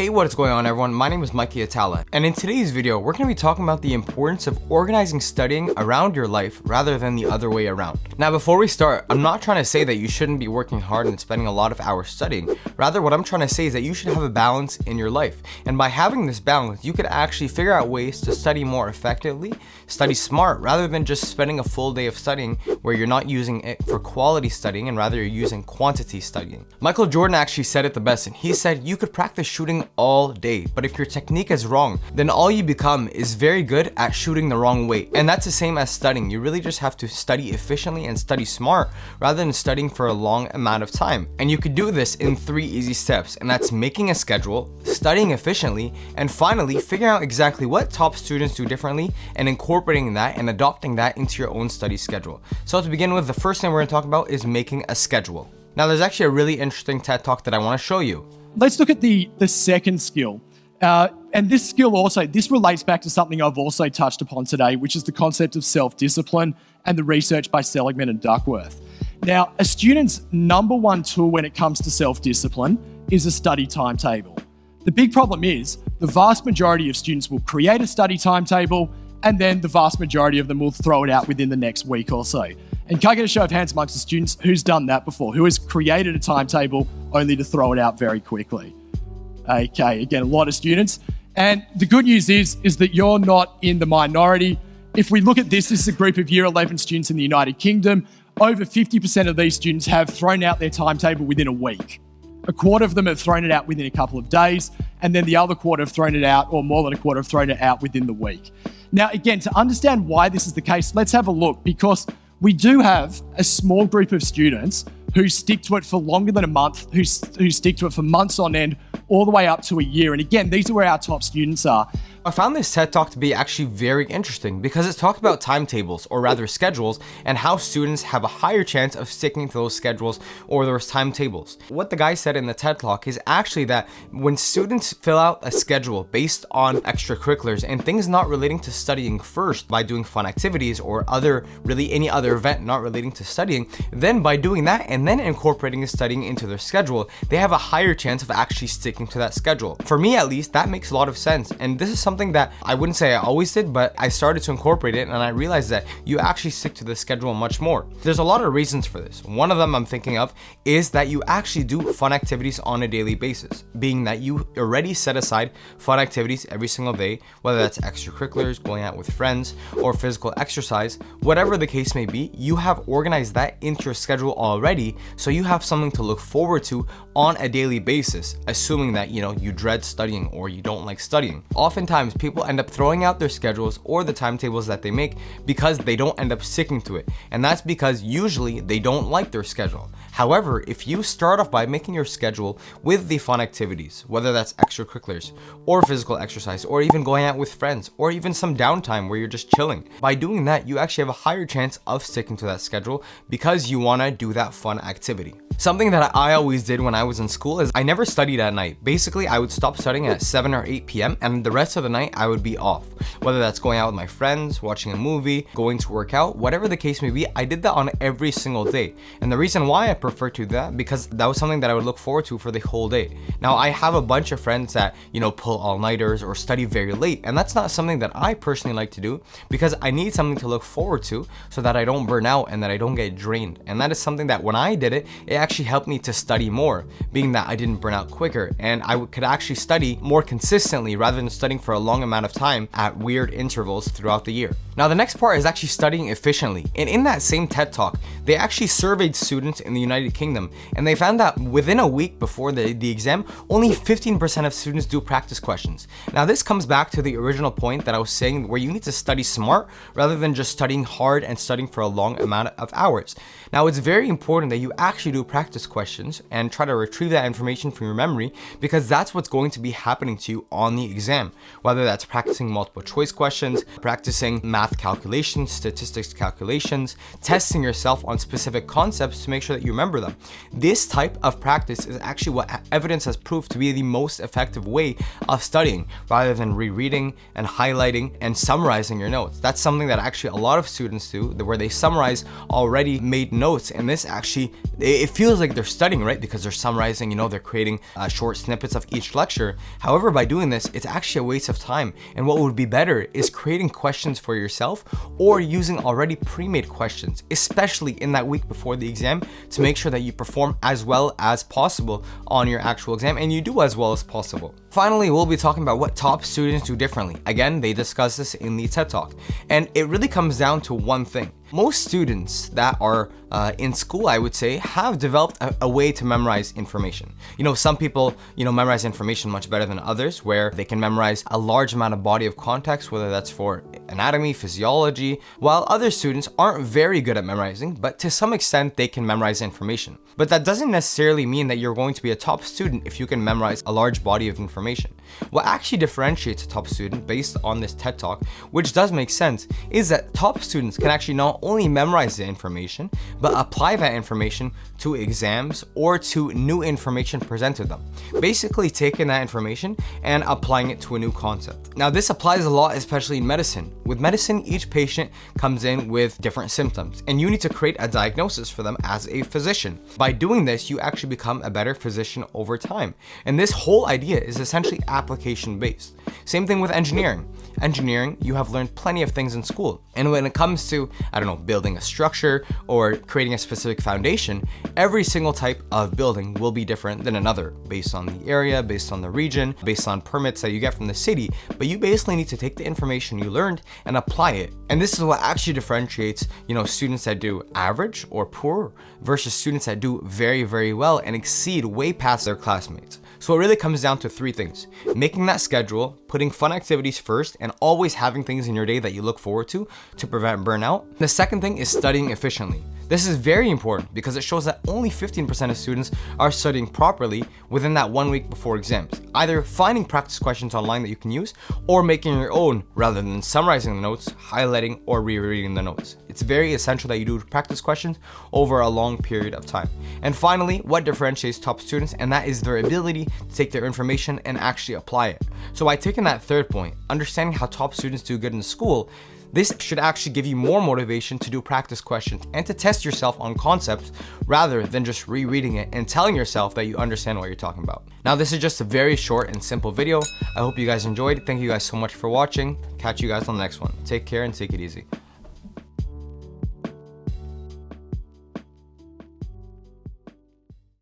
Hey, what is going on everyone? My name is Mikey Atala, and in today's video, we're going to be talking about the importance of organizing studying around your life rather than the other way around. Now, before we start, I'm not trying to say that you shouldn't be working hard and spending a lot of hours studying. Rather, what I'm trying to say is that you should have a balance in your life. And by having this balance, you could actually figure out ways to study more effectively, study smart, rather than just spending a full day of studying where you're not using it for quality studying and rather you're using quantity studying. Michael Jordan actually said it the best, and he said you could practice shooting all day, but if your technique is wrong, then all you become is very good at shooting the wrong way. And that's the same as studying. You really just have to study efficiently and study smart rather than studying for a long amount of time. And you could do this in 3 easy steps, and that's making a schedule, studying efficiently, and finally figuring out exactly what top students do differently and incorporating that and adopting that into your own study schedule. So to begin with, the first thing we're going to talk about is making a schedule. Now there's actually a really interesting TED Talk that I want to show you. Let's look at the second skill. And this skill also, this relates back to something I've also touched upon today, which is the concept of self-discipline and the research by Seligman and Duckworth. Now, a student's number one tool when it comes to self-discipline is a study timetable. The big problem is the vast majority of students will create a study timetable and then the vast majority of them will throw it out within the next week or so. And can I get a show of hands amongst the students who's done that before, who has created a timetable only to throw it out very quickly? Okay, again, a lot of students. And the good news is that you're not in the minority. If we look at this is a group of year 11 students in the United Kingdom. Over 50% of these students have thrown out their timetable within a week. A quarter of them have thrown it out within a couple of days, and then the other quarter have thrown it out, or more than a quarter have thrown it out within the week. Now, again, to understand why this is the case, let's have a look, because we do have a small group of students who stick to it for longer than a month, who stick to it for months on end, all the way up to a year. And again, these are where our top students are. I found this TED Talk to be actually very interesting because it talked about timetables, or rather schedules, and how students have a higher chance of sticking to those schedules or those timetables. What the guy said in the TED Talk is actually that when students fill out a schedule based on extracurriculars and things not relating to studying first by doing fun activities or any other event not relating to studying, then by doing that and then incorporating the studying into their schedule, they have a higher chance of actually sticking to that schedule. For me at least, that makes a lot of sense, and this is something that I wouldn't say I always did, but I started to incorporate it and I realized that you actually stick to the schedule much more. There's a lot of reasons for this. One of them I'm thinking of is that you actually do fun activities on a daily basis, being that you already set aside fun activities every single day, whether that's extracurriculars, going out with friends, or physical exercise, whatever the case may be, you have organized that into your schedule already, so you have something to look forward to on a daily basis, assuming that you dread studying or you don't like studying. Oftentimes people end up throwing out their schedules or the timetables that they make because they don't end up sticking to it, and that's because usually they don't like their schedule. However, if you start off by making your schedule with the fun activities, whether that's extracurriculars or physical exercise or even going out with friends or even some downtime where you're just chilling, by doing that you actually have a higher chance of sticking to that schedule because you want to do that fun activity. Something that I always did when I was in school is I never studied at night. Basically, I would stop studying at 7 or 8 p.m. and the rest of the night I would be off. Whether that's going out with my friends, watching a movie, going to work out, whatever the case may be, I did that on every single day. And the reason why I prefer to do that, because that was something that I would look forward to for the whole day. Now, I have a bunch of friends that, pull all-nighters or study very late, and that's not something that I personally like to do because I need something to look forward to so that I don't burn out and that I don't get drained. And that is something that when I did it, it actually helped me to study more, being that I didn't burn out quicker and I could actually study more consistently rather than studying for a long amount of time at weird intervals throughout the year. Now, the next part is actually studying efficiently. And in that same TED Talk, they actually surveyed students in the United Kingdom, and they found that within a week before the exam, only 15% of students do practice questions. Now, this comes back to the original point that I was saying, where you need to study smart rather than just studying hard and studying for a long amount of hours. Now, it's very important that you actually do practice questions and try to retrieve that information from your memory, because that's what's going to be happening to you on the exam. Whether that's practicing multiple choice questions, practicing math calculations, statistics calculations, testing yourself on specific concepts to make sure that you remember them. This type of practice is actually what evidence has proved to be the most effective way of studying, rather than rereading and highlighting and summarizing your notes. That's something that actually a lot of students do, where they summarize already made notes, and this actually, it feels like they're studying, right? Because they're summarizing, they're creating short snippets of each lecture. However, by doing this, it's actually a waste of time. And what would be better is creating questions for yourself or using already pre-made questions, especially in that week before the exam, to make sure that you perform as well as possible on your actual exam and you do as well as possible. Finally, we'll be talking about what top students do differently. Again, they discuss this in the TED Talk. And it really comes down to one thing. Most students that are in school, I would say, have developed a way to memorize information. Some people, memorize information much better than others, where they can memorize a large amount of body of context, whether that's for anatomy, physiology, while other students aren't very good at memorizing, but to some extent they can memorize information. But that doesn't necessarily mean that you're going to be a top student if you can memorize a large body of information. What actually differentiates a top student based on this TED Talk, which does make sense, is that top students can actually not only memorize the information, but apply that information to exams or to new information presented them. Basically taking that information and applying it to a new concept. Now this applies a lot, especially in medicine. With medicine, each patient comes in with different symptoms, and you need to create a diagnosis for them as a physician. By doing this, you actually become a better physician over time. And this whole idea is essentially application based. Same thing with engineering. Engineering, you have learned plenty of things in school. And when it comes to, building a structure or creating a specific foundation, every single type of building will be different than another based on the area, based on the region, based on permits that you get from the city. But you basically need to take the information you learned and apply it. And this is what actually differentiates, students that do average or poor versus students that do very, very well and exceed way past their classmates. So it really comes down to three things: making that schedule, putting fun activities first, and always having things in your day that you look forward to prevent burnout. The second thing is studying efficiently. This is very important because it shows that only 15% of students are studying properly within that 1 week before exams, either finding practice questions online that you can use or making your own rather than summarizing the notes, highlighting, or rereading the notes. It's very essential that you do practice questions over a long period of time. And finally, what differentiates top students, and that is their ability to take their information and actually apply it. So by taking that third point, understanding how top students do good in school, this should actually give you more motivation to do practice questions and to test yourself on concepts rather than just rereading it and telling yourself that you understand what you're talking about. Now, this is just a very short and simple video. I hope you guys enjoyed. Thank you guys so much for watching. Catch you guys on the next one. Take care and take it easy.